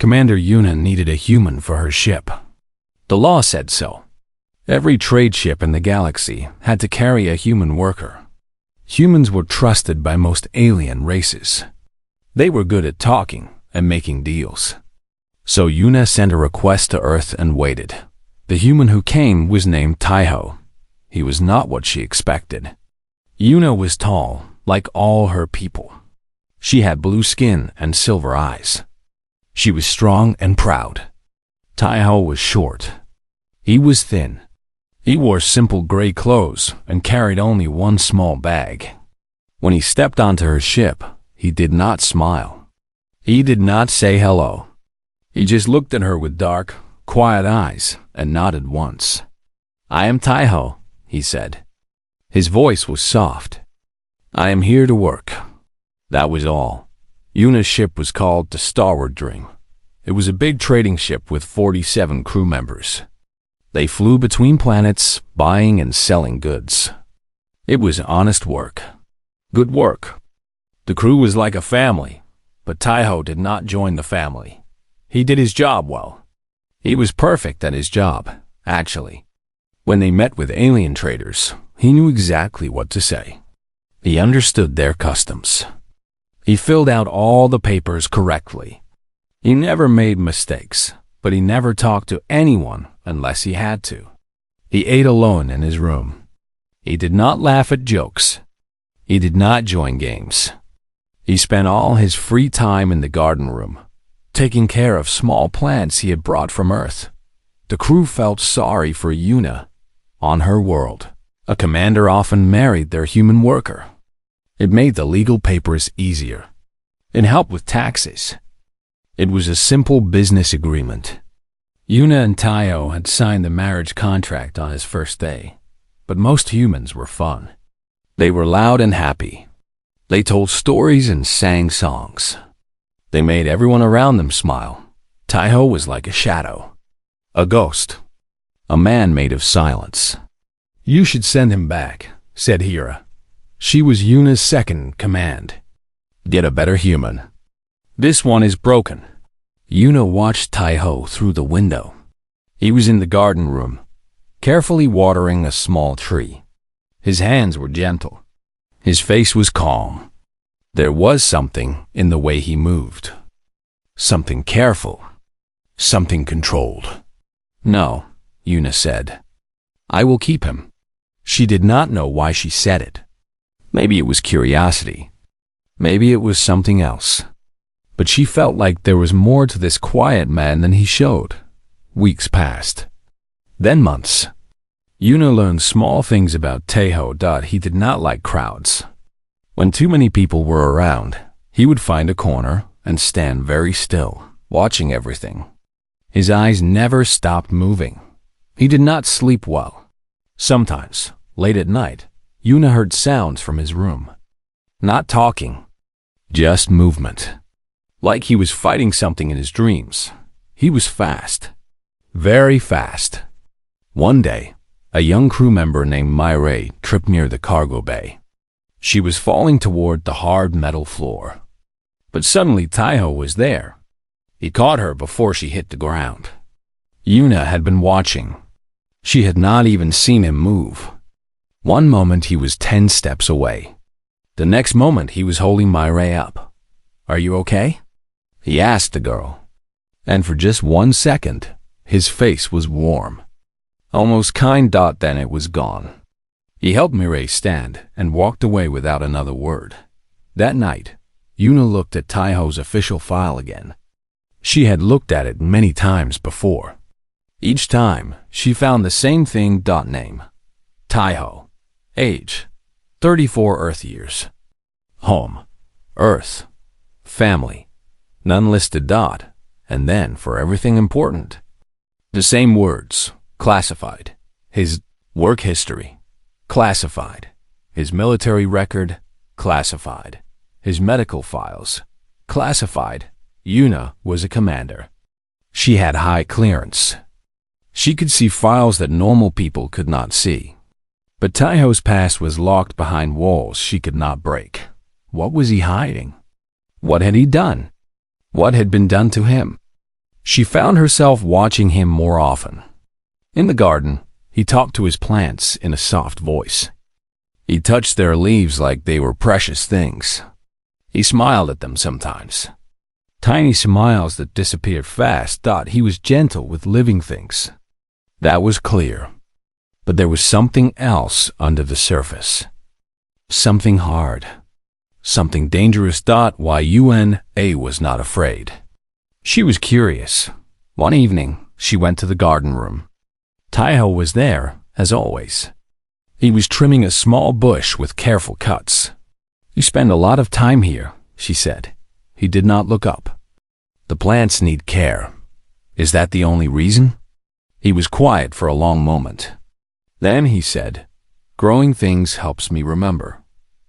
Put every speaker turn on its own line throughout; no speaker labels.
Commander Yuna needed a human for her ship. The law said so. Every trade ship in the galaxy had to carry a human worker. Humans were trusted by most alien races. They were good at talking and making deals. So Yuna sent a request to Earth and waited. The human who came was named Taiho. He was not what she expected. Yuna was tall, like all her people. She had blue skin and silver eyes. She was strong and proud. Taiho was short. He was thin. He wore simple gray clothes and carried only one small bag. When he stepped onto her ship, he did not smile. He did not say hello. He just looked at her with dark, quiet eyes and nodded once. "I am Taiho," he said. His voice was soft. "I am here to work." That was all. Yuna's ship was called the Starboard Dream. It was a big trading ship with 47 crew members. They flew between planets, buying and selling goods. It was honest work. Good work. The crew was like a family, but Taiho did not join the family. He did his job well. He was perfect at his job, actually. When they met with alien traders, he knew exactly what to say. He understood their customs. He filled out all the papers correctly. He never made mistakes, but he never talked to anyone unless he had to. He ate alone in his room. He did not laugh at jokes. He did not join games. He spent all his free time in the garden room, taking care of small plants he had brought from Earth. The crew felt sorry for Yuna. On her world, a commander often married their human worker. It made the legal papers easier. It helped with taxes. It was a simple business agreement. Yuna and Taiho had signed the marriage contract on his first day, but most humans were fun. They were loud and happy. They told stories and sang songs. They made everyone around them smile. Taiho was like a shadow, a ghost, a man made of silence. "You should send him back," said Hira. She was Yuna's second in command. "Get a better human. This one is broken." Yuna watched Taiho through the window. He was in the garden room, carefully watering a small tree. His hands were gentle. His face was calm. There was something in the way he moved. Something careful. Something controlled. "No," Yuna said. "I will keep him." She did not know why she said it. Maybe it was curiosity. Maybe it was something else. But she felt like there was more to this quiet man than he showed. Weeks passed. Then months. Yuna learned small things about Taiho. He did not like crowds. When too many people were around, he would find a corner and stand very still, watching everything. His eyes never stopped moving. He did not sleep well. Sometimes, late at night, Yuna heard sounds from his room. Not talking, just movement. Like he was fighting something in his dreams. He was fast. Very fast. One day, a young crew member named Mireille tripped near the cargo bay. She was falling toward the hard metal floor. But suddenly Taiho was there. He caught her before she hit the ground. Yuna had been watching. She had not even seen him move. One moment he was 10 steps away. The next moment he was holding Mireille up. "Are you okay?" he asked the girl. And for just 1 second, his face was warm. Almost kind. Then it was gone. He helped Mireille stand and walked away without another word. That night, Yuna looked at Taiho's official file again. She had looked at it many times before. Each time, she found the same thing. Name: Taiho. Age: 34 Earth years. Home: Earth. Family: none listed. And then, for everything important, the same words: classified. His work history: classified. His military record: classified. His medical files: classified. Yuna was a commander. She had high clearance. She could see files that normal people could not see. But Taiho's past was locked behind walls she could not break. What was he hiding? What had he done? What had been done to him? She found herself watching him more often. In the garden, he talked to his plants in a soft voice. He touched their leaves like they were precious things. He smiled at them sometimes. Tiny smiles that disappeared fast thought he was gentle with living things. That was clear. But there was something else under the surface. Something hard. Something dangerous. WeaponHFY was not afraid. She was curious. One evening, she went to the garden room. Taiho was there, as always. He was trimming a small bush with careful cuts. "You spend a lot of time here," she said. He did not look up. "The plants need care. Is that the only reason?" He was quiet for a long moment. Then he said, "Growing things helps me remember."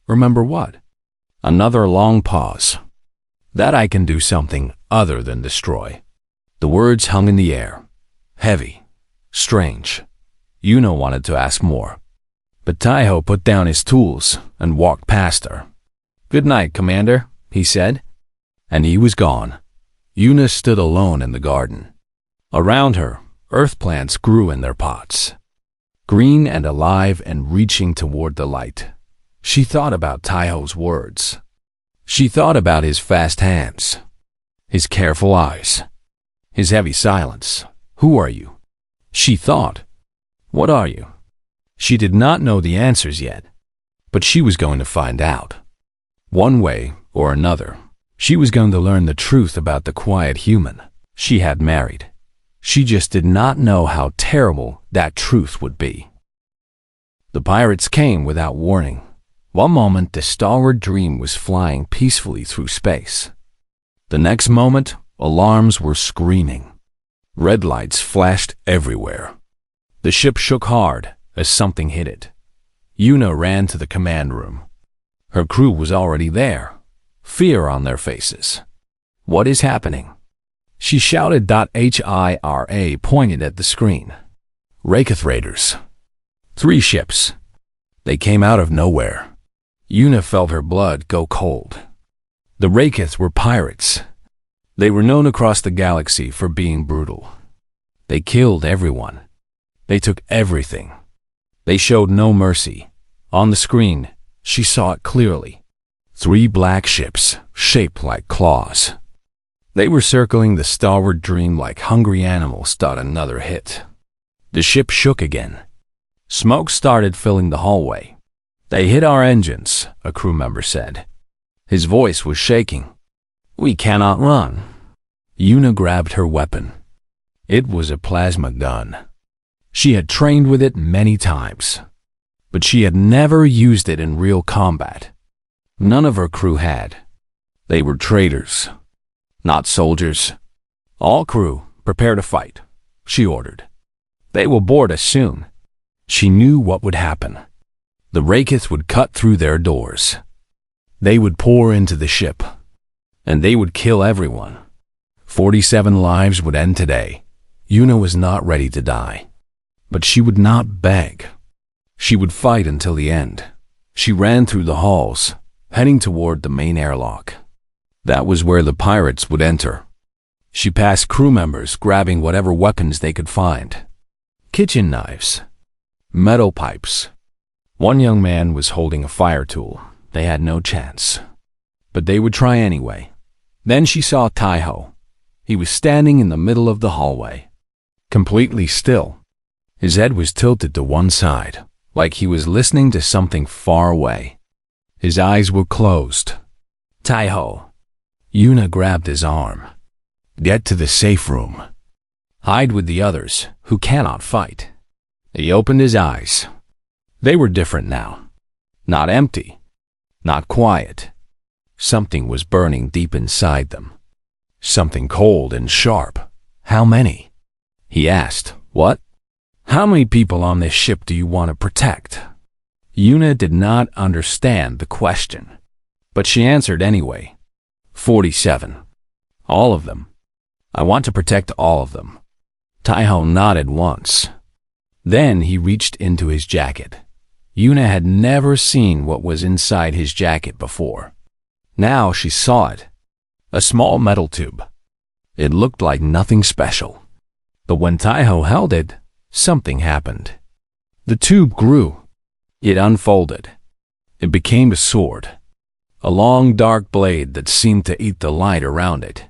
"Remember what?" Another long pause. "That I can do something other than destroy." The words hung in the air. Heavy. Strange. Yuna wanted to ask more. But Taiho put down his tools and walked past her. "Good night, Commander," he said. And he was gone. Yuna stood alone in the garden. Around her, earth plants grew in their pots. Green and alive and reaching toward the light. She thought about Taiho's words. She thought about his fast hands, his careful eyes, his heavy silence. "Who are you?" She thought. "What are you?" She did not know the answers yet, but she was going to find out. One way or another, she was going to learn the truth about the quiet human she had married. She just did not know how terrible that truth would be. The pirates came without warning. One moment, the stalwart dream was flying peacefully through space. The next moment, alarms were screaming. Red lights flashed everywhere. The ship shook hard as something hit it. Yuna ran to the command room. Her crew was already there, fear on their faces. "What is happening?" She shouted. HIRA pointed at the screen. Raketh Raiders. 3 ships. They came out of nowhere. Yuna felt her blood go cold. The Raketh were pirates. They were known across the galaxy for being brutal. They killed everyone. They took everything. They showed no mercy. On the screen, she saw it clearly. 3 black ships, shaped like claws. They were circling the stalwart dream like hungry animals. Another hit. The ship shook again. Smoke started filling the hallway. "They hit our engines," a crew member said. His voice was shaking. "We cannot run." Yuna grabbed her weapon. It was a plasma gun. She had trained with it many times, but she had never used it in real combat. None of her crew had. They were traitors, not soldiers. "All crew, prepare to fight," she ordered. "They will board us soon." She knew what would happen. The Raketh would cut through their doors. They would pour into the ship, and they would kill everyone. 47 lives would end today. Yuna was not ready to die, but she would not beg. She would fight until the end. She ran through the halls, heading toward the main airlock. That was where the pirates would enter. She passed crew members grabbing whatever weapons they could find. Kitchen knives, metal pipes. One young man was holding a fire tool. They had no chance, but they would try anyway. Then she saw Taiho. He was standing in the middle of the hallway, completely still. His head was tilted to one side, like he was listening to something far away. His eyes were closed. "Taiho." Yuna grabbed his arm. "Get to the safe room. Hide with the others who cannot fight." He opened his eyes. They were different now. Not empty. Not quiet. Something was burning deep inside them. Something cold and sharp. "How many?" he asked. "What? How many people on this ship do you want to protect?" Yuna did not understand the question, but she answered anyway. 47. All of them. I want to protect all of them. Taiho nodded once. Then he reached into his jacket. Yuna had never seen what was inside his jacket before. Now she saw it. A small metal tube. It looked like nothing special. But when Taiho held it, something happened. The tube grew. It unfolded. It became a sword. A long dark blade that seemed to eat the light around it.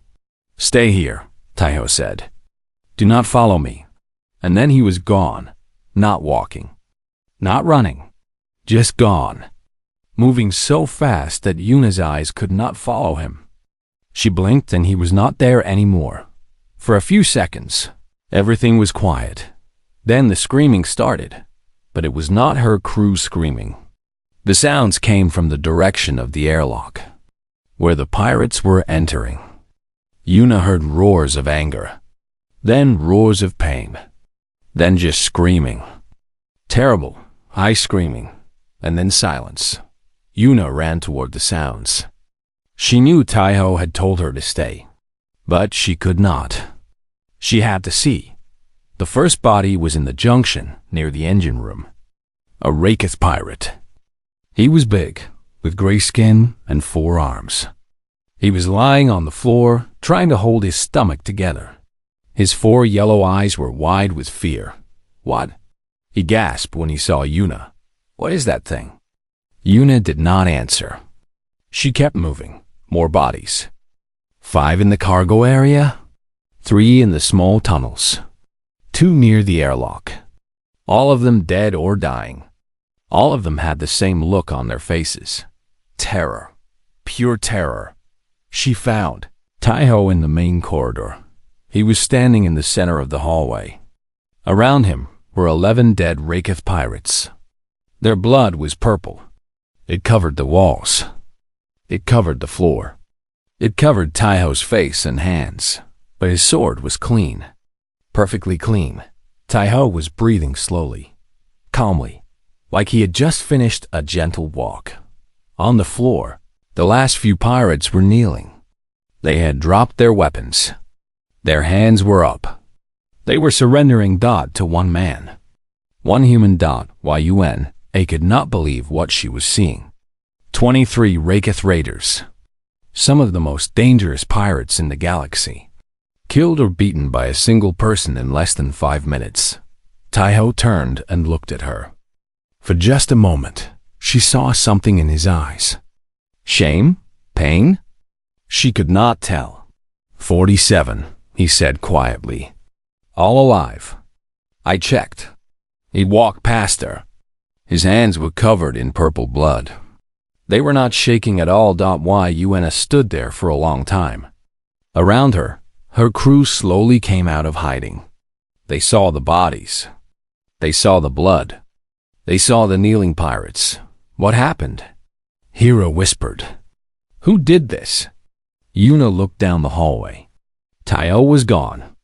"Stay here," Taiho said. "Do not follow me." And then he was gone, not walking, not running, just gone, moving so fast that Yuna's eyes could not follow him. She blinked and he was not there anymore. For a few seconds, everything was quiet. Then the screaming started, but it was not her crew screaming. The sounds came from the direction of the airlock, where the pirates were entering. Yuna heard roars of anger, then roars of pain, then just screaming. Terrible, high screaming, and then silence. Yuna ran toward the sounds. She knew Taiho had told her to stay, but she could not. She had to see. The first body was in the junction near the engine room. A Raketh pirate. He was big, with gray skin and 4 arms. He was lying on the floor, trying to hold his stomach together. His 4 yellow eyes were wide with fear. "What?" He gasped when he saw Yuna. "What is that thing?" Yuna did not answer. She kept moving. More bodies. 5 in the cargo area. 3 in the small tunnels. 2 near the airlock. All of them dead or dying. All of them had the same look on their faces. Terror. Pure terror. She found Taiho in the main corridor. He was standing in the center of the hallway. Around him were 11 dead Raketh pirates. Their blood was purple. It covered the walls. It covered the floor. It covered Taiho's face and hands, but his sword was clean. Perfectly clean. Taiho was breathing slowly, calmly, like he had just finished a gentle walk. On the floor, the last few pirates were kneeling. They had dropped their weapons. Their hands were up. They were surrendering to one man. One human. Yuna could not believe what she was seeing. 23 Raketh raiders. Some of the most dangerous pirates in the galaxy. Killed or beaten by a single person in less than 5 minutes. Taiho turned and looked at her. For just a moment, she saw something in his eyes. Shame? Pain? She could not tell. 47, he said quietly. All alive. I checked. He walked past her. His hands were covered in purple blood. They were not shaking at all. Yuna stood there for a long time. Around her, her crew slowly came out of hiding. They saw the bodies. They saw the blood. They saw the kneeling pirates. What happened? Hira whispered. Who did this? Yuna looked down the hallway. Taiho was gone.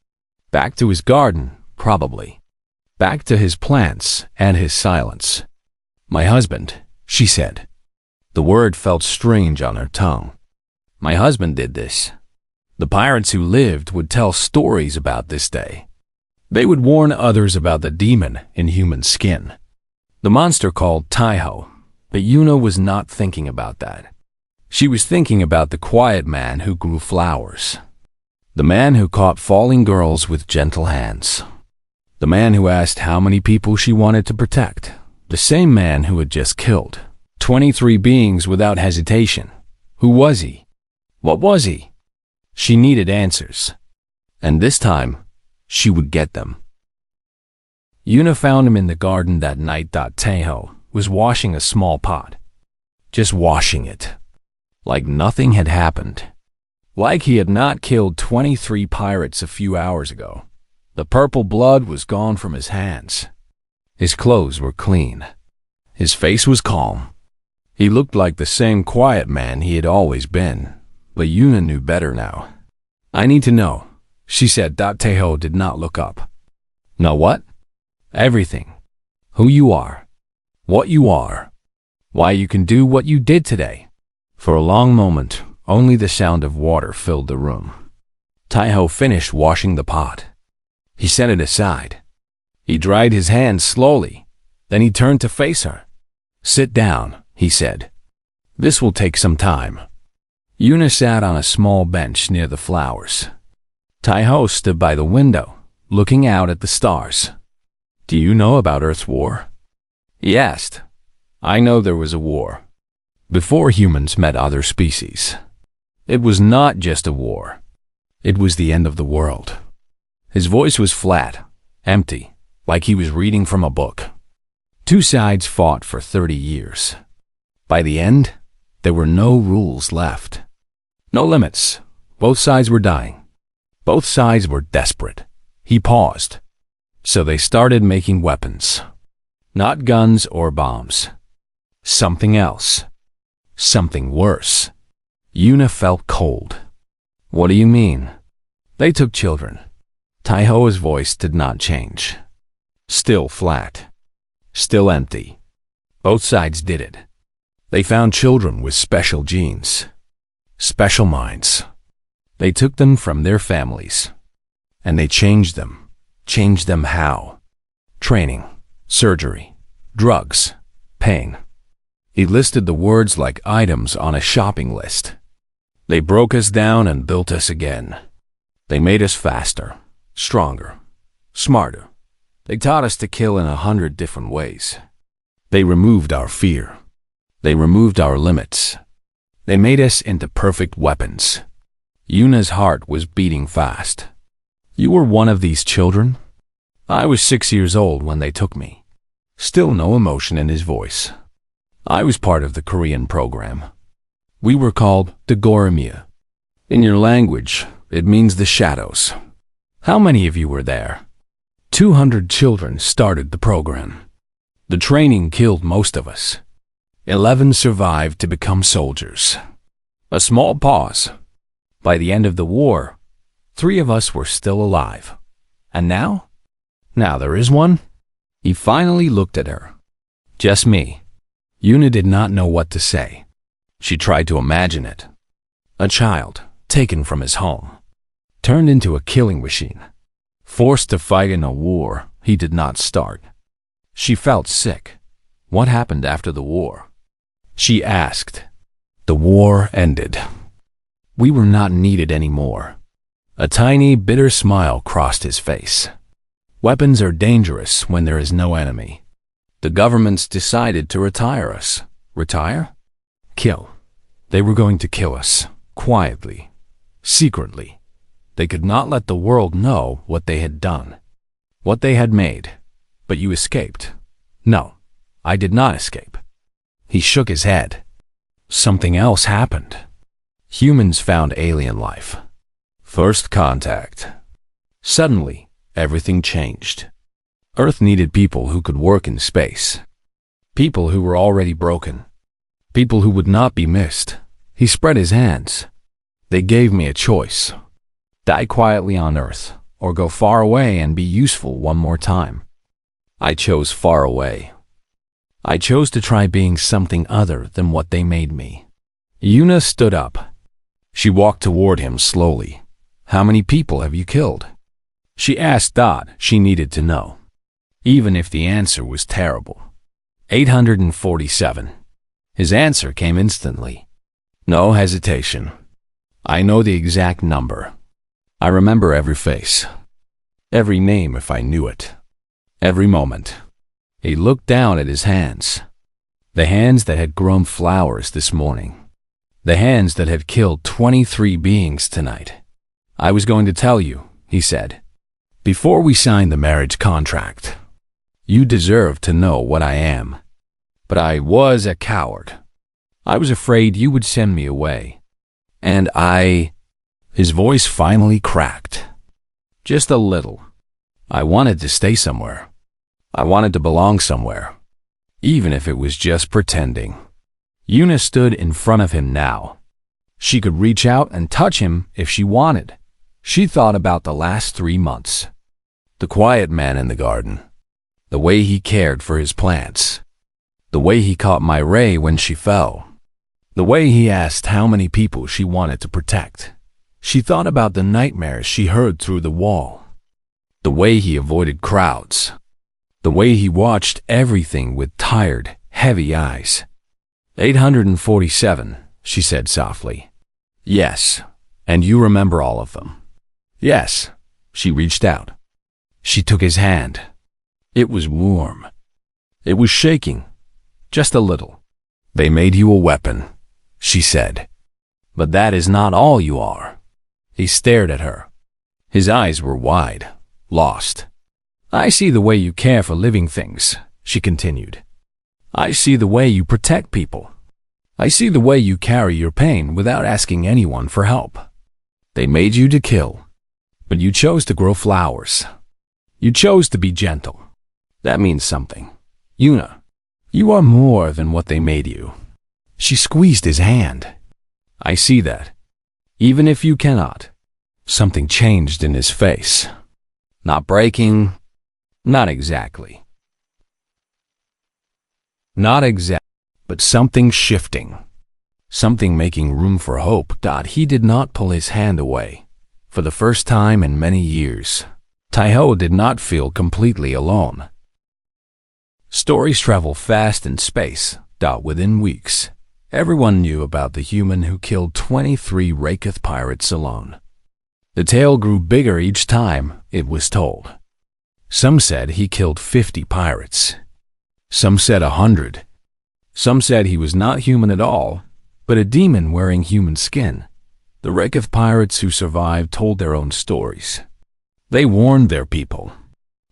Back to his garden, probably. Back to his plants and his silence. My husband, she said. The word felt strange on her tongue. My husband did this. The pirates who lived would tell stories about this day. They would warn others about the demon in human skin. The monster called Taiho, but Yuna was not thinking about that. She was thinking about the quiet man who grew flowers. The man who caught falling girls with gentle hands. The man who asked how many people she wanted to protect. The same man who had just killed 23 beings without hesitation. Who was he? What was he? She needed answers. And this time, she would get them. Yuna found him in the garden that night. Taiho was washing a small pot. Just washing it. Like nothing had happened. Like he had not killed 23 pirates a few hours ago. The purple blood was gone from his hands. His clothes were clean. His face was calm. He looked like the same quiet man he had always been, but Yuna knew better now. I need to know, she said. Taiho did not look up. Know what? Everything. Who you are. What you are. Why you can do what you did today. For a long moment, only the sound of water filled the room. Taiho finished washing the pot. He set it aside. He dried his hands slowly. Then he turned to face her. Sit down, he said. This will take some time. Yuna sat on a small bench near the flowers. Tai-Ho stood by the window, looking out at the stars. "Do you know about Earth's war?" he asked. "I know there was a war. Before humans met other species. It was not just a war. It was the end of the world." His voice was flat, empty, like he was reading from a book. Two sides fought for 30 years. By the end, there were no rules left. No limits. Both sides were dying. Both sides were desperate. He paused. So they started making weapons. Not guns or bombs. Something else. Something worse. Yuna felt cold. "What do you mean?" "They took children." Tai-Ho's voice did not change. Still flat. Still empty. Both sides did it. They found children with special genes. Special minds. They took them from their families. And they changed them. Changed them how? Training, surgery, drugs, pain. He listed the words like items on a shopping list. They broke us down and built us again. They made us faster, stronger, smarter. They taught us to kill in 100 different ways. They removed our fear. They removed our limits. They made us into perfect weapons. Yuna's heart was beating fast. "You were one of these children?" "I was 6 years old when they took me." Still no emotion in his voice. "I was part of the Korean program. We were called the Goremiya. In your language, it means the shadows. How many of you were there?" 200 children started the program. The training killed most of us. 11 survived to become soldiers. A small pause. By the end of the war, 3 of us were still alive. And now? Now there is one? He finally looked at her. Just me. Yuna did not know what to say. She tried to imagine it. A child, taken from his home, turned into a killing machine, forced to fight in a war he did not start. She felt sick. What happened after the war? She asked. The war ended. We were not needed anymore. A tiny, bitter smile crossed his face. Weapons are dangerous when there is no enemy. The governments decided to retire us. Retire? Kill. They were going to kill us. Quietly. Secretly. They could not let the world know what they had done. What they had made. But you escaped. No, I did not escape. He shook his head. Something else happened. Humans found alien life. First contact. Suddenly, everything changed. Earth needed people who could work in space. People who were already broken. People who would not be missed. He spread his hands. They gave me a choice. Die quietly on Earth, or go far away and be useful one more time. I chose far away. I chose to try being something other than what they made me. Yuna stood up. She walked toward him slowly. How many people have you killed? She asked Dot she needed to know, even if the answer was terrible. 847. His answer came instantly. No hesitation. I know the exact number. I remember every face. Every name if I knew it. Every moment. He looked down at his hands. The hands that had grown flowers this morning. The hands that had killed 23 beings tonight. I was going to tell you, he said, before we signed the marriage contract. You deserve to know what I am. But I was a coward. I was afraid you would send me away. And His voice finally cracked. Just a little. I wanted to stay somewhere. I wanted to belong somewhere. Even if it was just pretending. Yuna stood in front of him now. She could reach out and touch him if she wanted. She thought about the last 3 months. The quiet man in the garden. The way he cared for his plants. The way he caught my ray when she fell. The way he asked how many people she wanted to protect. She thought about the nightmares she heard through the wall. The way he avoided crowds. The way he watched everything with tired, heavy eyes. 847, she said softly. Yes, and you remember all of them. Yes. She reached out. She took his hand. It was warm. It was shaking. Just a little. They made you a weapon, she said. But that is not all you are. He stared at her. His eyes were wide, lost. I see the way you care for living things, she continued. I see the way you protect people. I see the way you carry your pain without asking anyone for help. They made you to kill, but you chose to grow flowers. You chose to be gentle. That means something. Yuna, you are more than what they made you. She squeezed his hand. I see that. Even if you cannot. Something changed in his face. Not breaking. Not exactly. Not exact, but something shifting. Something making room for hope. He did not pull his hand away. For the first time in many years, Taiho did not feel completely alone. Stories travel fast in space. Within weeks, everyone knew about the human who killed 23 Raketh pirates alone. The tale grew bigger each time it was told. Some said he killed 50 pirates. Some said 100. Some said he was not human at all, but a demon wearing human skin. The Raketh pirates who survived told their own stories. They warned their people.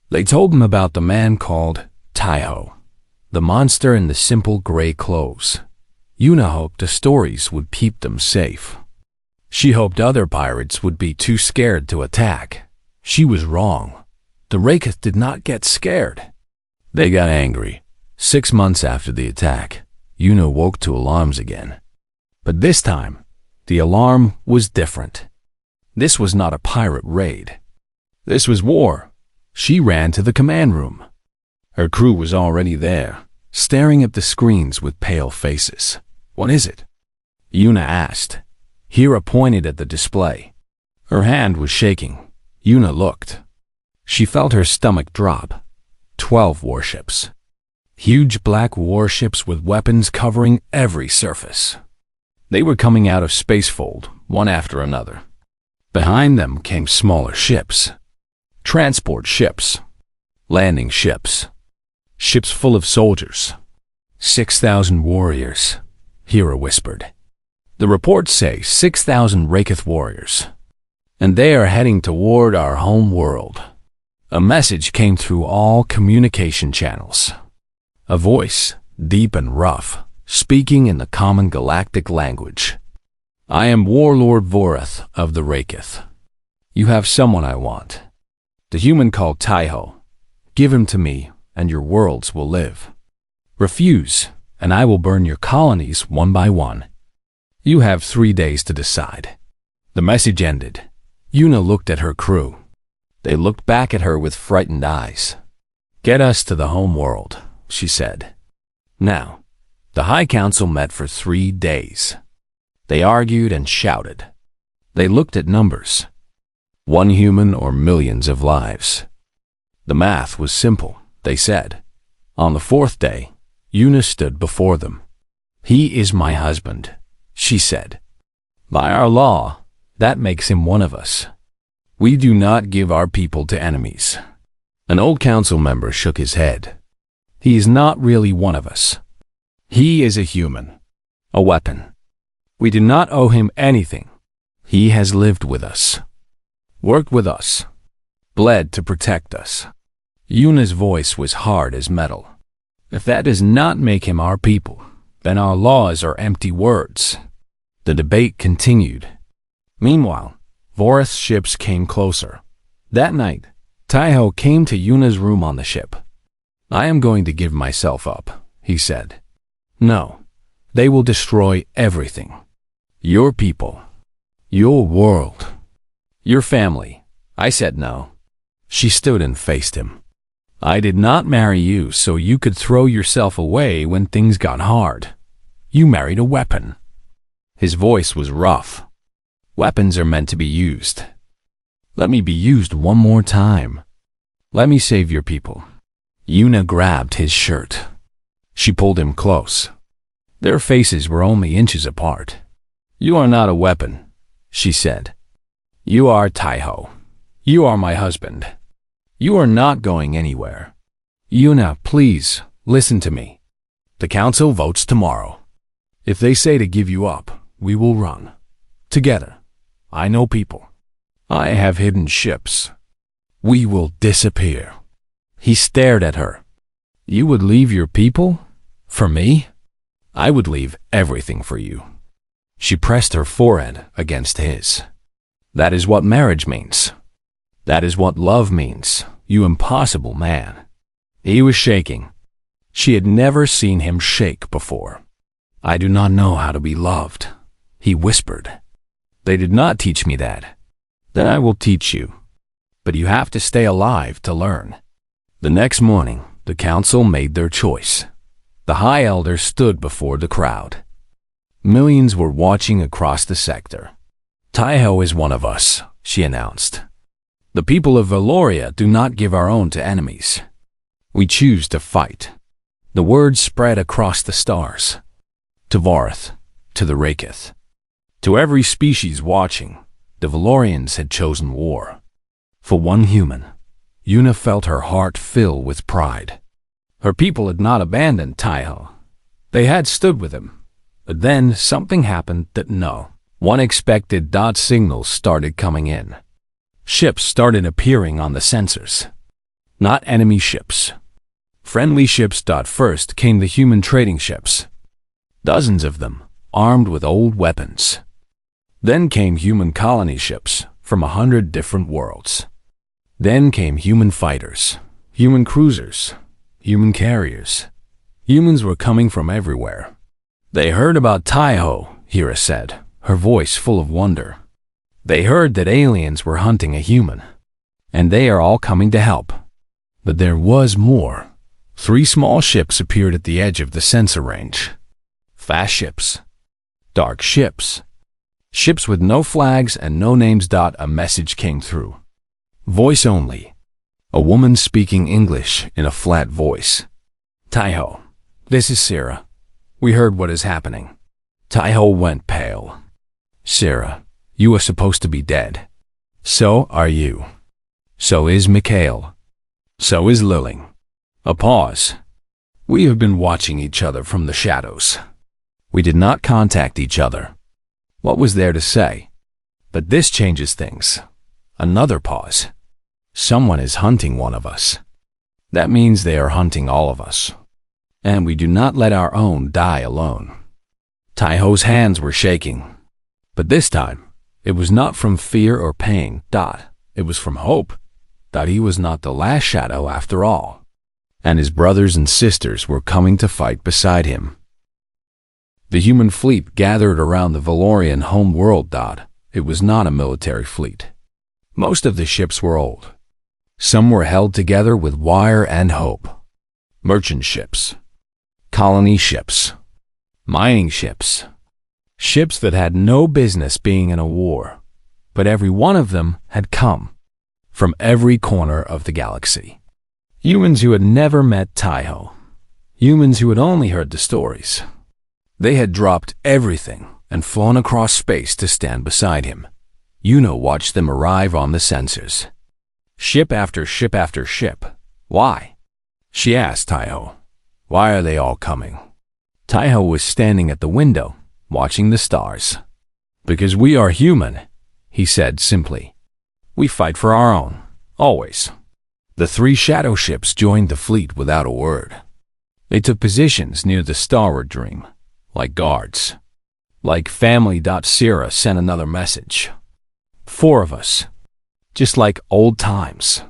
They told them about the man called Taiho, the monster in the simple gray clothes. Yuna hoped the stories would keep them safe. She hoped other pirates would be too scared to attack. She was wrong. The Raketh did not get scared. They got angry. 6 months after the attack, Yuna woke to alarms again. But this time, the alarm was different. This was not a pirate raid. This was war. She ran to the command room. Her crew was already there, staring at the screens with pale faces. What is it? Yuna asked. Hira pointed at the display. Her hand was shaking. Yuna looked. She felt her stomach drop. 12 warships. Huge black warships with weapons covering every surface. They were coming out of Spacefold, one after another. Behind them came smaller ships. Transport ships. Landing ships. Ships full of soldiers. 6,000 warriors, Hira whispered. The reports say 6,000 Raketh warriors. And they are heading toward our home world. A message came through all communication channels. A voice, deep and rough, speaking in the common galactic language. I am Warlord Voreth of the Raketh. You have someone I want. The human called Taiho. Give him to me, and your worlds will live. Refuse, and I will burn your colonies one by one. You have 3 days to decide. The message ended. Yuna looked at her crew. They looked back at her with frightened eyes. Get us to the home world, she said. Now, the High Council met for 3 days. They argued and shouted. They looked at numbers. 1 human or millions of lives. The math was simple, they said. On the 4th day, Yuna stood before them. He is my husband, she said. By our law, that makes him one of us. We do not give our people to enemies. An old council member shook his head. He is not really one of us. He is a human, a weapon. We do not owe him anything. He has lived with us, worked with us, bled to protect us. Yuna's voice was hard as metal. If that does not make him our people, then our laws are empty words. The debate continued. Meanwhile, Voreth's ships came closer. That night, Taiho came to Yuna's room on the ship. I am going to give myself up, he said. No, they will destroy everything. Your people, your world, your family. I said no. She stood and faced him. I did not marry you so you could throw yourself away when things got hard. You married a weapon. His voice was rough. Weapons are meant to be used. Let me be used one more time. Let me save your people. Yuna grabbed his shirt. She pulled him close. Their faces were only inches apart. You are not a weapon, she said. You are Taiho, You are my husband. You are not going anywhere. Yuna, please, listen to me. The council votes tomorrow. If they say to give you up, we will run. Together. I know people. I have hidden ships. We will disappear. He stared at her. You would leave your people? For me? I would leave everything for you. She pressed her forehead against his. That is what marriage means. That is what love means, you impossible man. He was shaking. She had never seen him shake before. I do not know how to be loved, he whispered. They did not teach me that. Then I will teach you. But you have to stay alive to learn. The next morning, the council made their choice. The High Elder stood before the crowd. Millions were watching across the sector. Taiho is one of us, she announced. The people of Valoria do not give our own to enemies. We choose to fight. The word spread across the stars. To Varth, to the Rakith. To every species watching, the Valorians had chosen war. For one human, Yuna felt her heart fill with pride. Her people had not abandoned Taiho. They had stood with him. But then something happened that unexpected dot signals started coming in. Ships started appearing on the sensors. Not enemy ships. Friendly ships. First came the human trading ships. Dozens of them, armed with old weapons. Then came human colony ships from 100 different worlds. Then came human fighters, human cruisers, human carriers. Humans were coming from everywhere. They heard about Taiho, Hira said, her voice full of wonder. They heard that aliens were hunting a human, and they are all coming to help. But there was more. 3 small ships appeared at the edge of the sensor range. Fast ships. Dark ships. Ships with no flags and no names. A message came through. Voice only. A woman speaking English in a flat voice. Taiho, this is Sarah. We heard what is happening. Taiho went pale. Sarah, you are supposed to be dead. So are you. So is Mikhail. So is Lilling. A pause. We have been watching each other from the shadows. We did not contact each other. What was there to say? But this changes things. Another pause. Someone is hunting one of us. That means they are hunting all of us. And we do not let our own die alone. Taiho's hands were shaking. But this time, it was not from fear or pain. It was from hope. He was not the last shadow after all. And his brothers and sisters were coming to fight beside him. The human fleet gathered around the Valorian home world. It was not a military fleet. Most of the ships were old. Some were held together with wire and hope. Merchant ships. Colony ships. Mining ships. Ships that had no business being in a war. But every one of them had come. From every corner of the galaxy. Humans who had never met Taiho. Humans who had only heard the stories. They had dropped everything and flown across space to stand beside him. Yuna watched them arrive on the sensors. Ship after ship after ship. Why? She asked Taiho. Why are they all coming? Taiho was standing at the window, watching the stars. Because we are human, he said simply. We fight for our own, always. The 3 shadow ships joined the fleet without a word. They took positions near the starward dream, like guards. Like family. Sierra sent another message. 4 of us. Just like old times.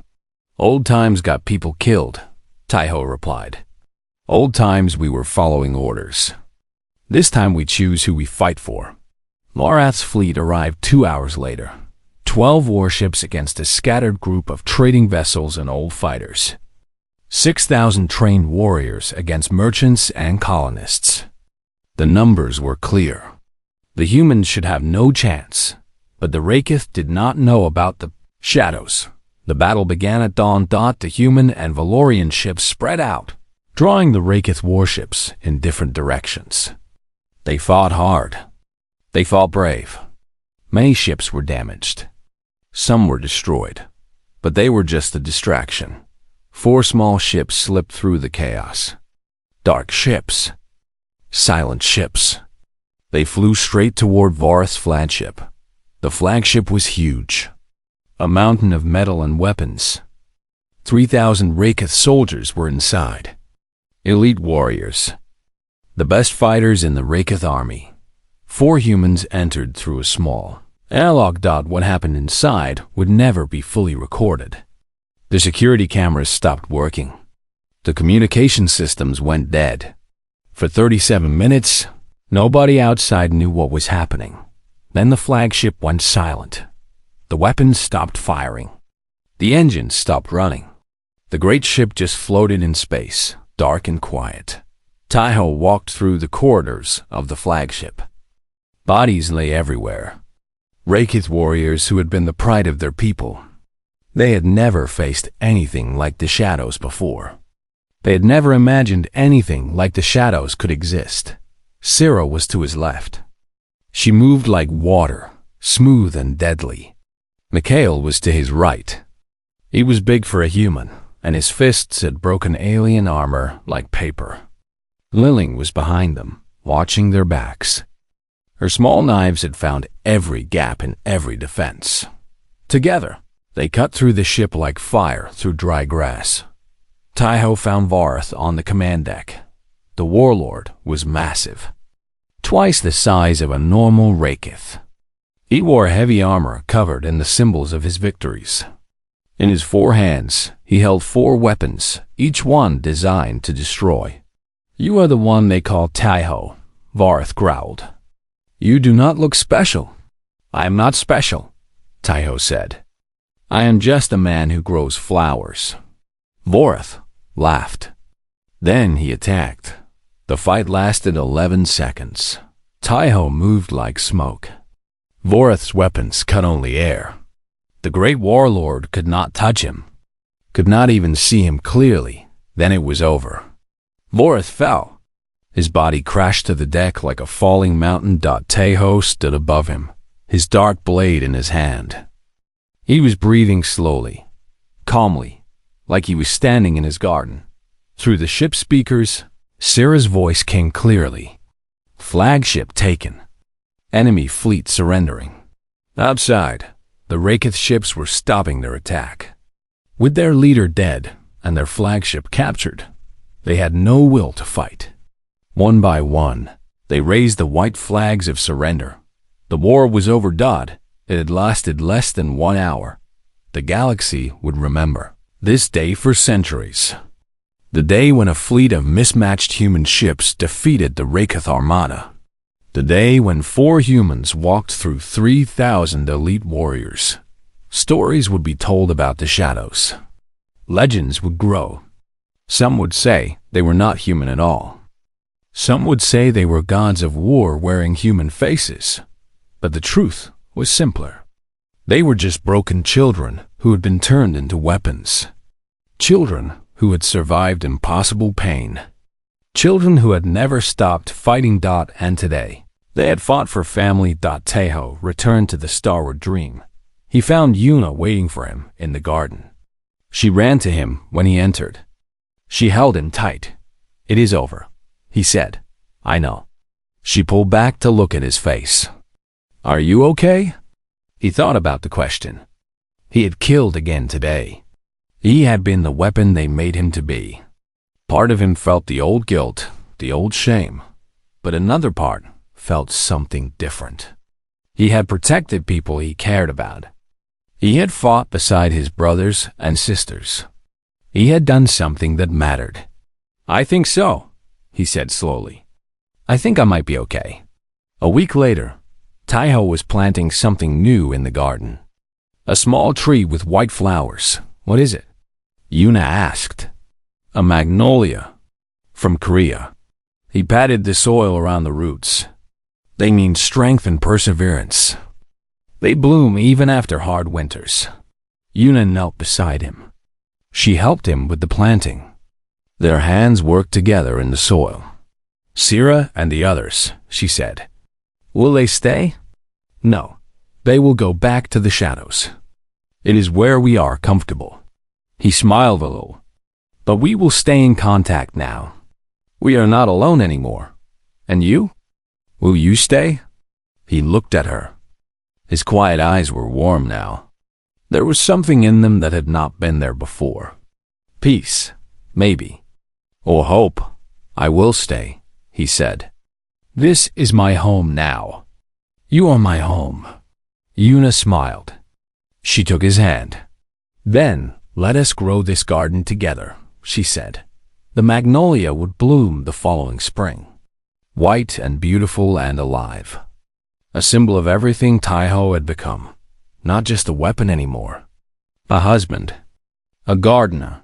Old times got people killed, Taiho replied. Old times we were following orders. This time we choose who we fight for. Morath's fleet arrived 2 hours later. 12 warships against a scattered group of trading vessels and old fighters. 6,000 trained warriors against merchants and colonists. The numbers were clear. The humans should have no chance, but the Rakith did not know about the shadows. The battle began at dawn. The human and Valorian ships spread out, drawing the Rakith warships in different directions. They fought hard. They fought brave. Many ships were damaged. Some were destroyed. But they were just a distraction. 4 small ships slipped through the chaos. Dark ships. Silent ships. They flew straight toward Varth's flagship. The flagship was huge. A mountain of metal and weapons. 3,000 Raketh soldiers were inside. Elite warriors. The best fighters in the Raketh army. 4 humans entered through a small airlock. What happened inside would never be fully recorded. The security cameras stopped working. The communication systems went dead. For 37 minutes, nobody outside knew what was happening. Then the flagship went silent. The weapons stopped firing. The engines stopped running. The great ship just floated in space, dark and quiet. Taiho walked through the corridors of the flagship. Bodies lay everywhere. Raketh warriors who had been the pride of their people. They had never faced anything like the shadows before. They had never imagined anything like the shadows could exist. Syrah was to his left. She moved like water, smooth and deadly. Mikhail was to his right. He was big for a human, and his fists had broken alien armor like paper. Lilling was behind them, watching their backs. Her small knives had found every gap in every defense. Together, they cut through the ship like fire through dry grass. Taiho found Varth on the command deck. The warlord was massive. Twice the size of a normal Raketh. He wore heavy armor covered in the symbols of his victories. In his 4 hands, he held 4 weapons, each one designed to destroy. "You are the one they call Taiho," Varth growled. "You do not look special." "I am not special," Taiho said. "I am just a man who grows flowers." Varth laughed. Then he attacked. The fight lasted 11 seconds. Taiho moved like smoke. Varth's weapons cut only air. The great warlord could not touch him, could not even see him clearly. Then it was over. Varth fell. His body crashed to the deck like a falling mountain. Taiho stood above him, his dark blade in his hand. He was breathing slowly, calmly, like he was standing in his garden. Through the ship speakers, Syrah's voice came clearly. "Flagship taken. Enemy fleet surrendering." Outside, the Raketh ships were stopping their attack. With their leader dead and their flagship captured, they had no will to fight. One by one, they raised the white flags of surrender. The war was over. It had lasted less than 1 hour. The galaxy would remember this day for centuries. The day when a fleet of mismatched human ships defeated the Raketh armada. The day when 4 humans walked through 3,000 elite warriors. Stories would be told about the shadows. Legends would grow. Some would say they were not human at all. Some would say they were gods of war wearing human faces. But the truth was simpler. They were just broken children who had been turned into weapons. Children who had survived impossible pain. Children who had never stopped fighting. And today, they had fought for family. Taiho returned to the Starward Dream. He found Yuna waiting for him in the garden. She ran to him when he entered. She held him tight. "It is over," he said. "I know." She pulled back to look at his face. "Are you okay?" He thought about the question. He had killed again today. He had been the weapon they made him to be. Part of him felt the old guilt, the old shame, but another part felt something different. He had protected people he cared about. He had fought beside his brothers and sisters. He had done something that mattered. "I think so," he said slowly. "I think I might be okay." A week later, Taiho was planting something new in the garden. A small tree with white flowers. "What is it?" Yuna asked. "A magnolia. From Korea." He patted the soil around the roots. "They mean strength and perseverance. They bloom even after hard winters." Yuna knelt beside him. She helped him with the planting. Their hands worked together in the soil. "Syrah and the others," she said. "Will they stay?" "No. They will go back to the shadows." It is where we are comfortable." He smiled a little. "But we will stay in contact now. We are not alone anymore. And you? Will you stay?" He looked at her. His quiet eyes were warm now. There was something in them that had not been there before. Peace, maybe. Or hope. "I will stay," he said. "This is my home now. You are my home." Yuna smiled. She took his hand. "Then, let us grow this garden together," she said. The magnolia would bloom the following spring, white and beautiful and alive. A symbol of everything Taiho had become, not just a weapon anymore. A husband, a gardener,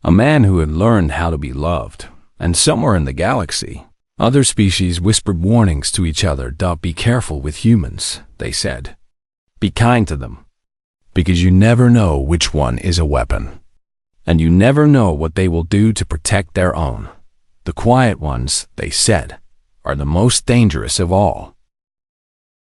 a man who had learned how to be loved. And somewhere in the galaxy, other species whispered warnings to each other. "Don't be careful with humans," they said. "Be kind to them, because you never know which one is a weapon. And you never know what they will do to protect their own. The quiet ones," they said, "are the most dangerous of all."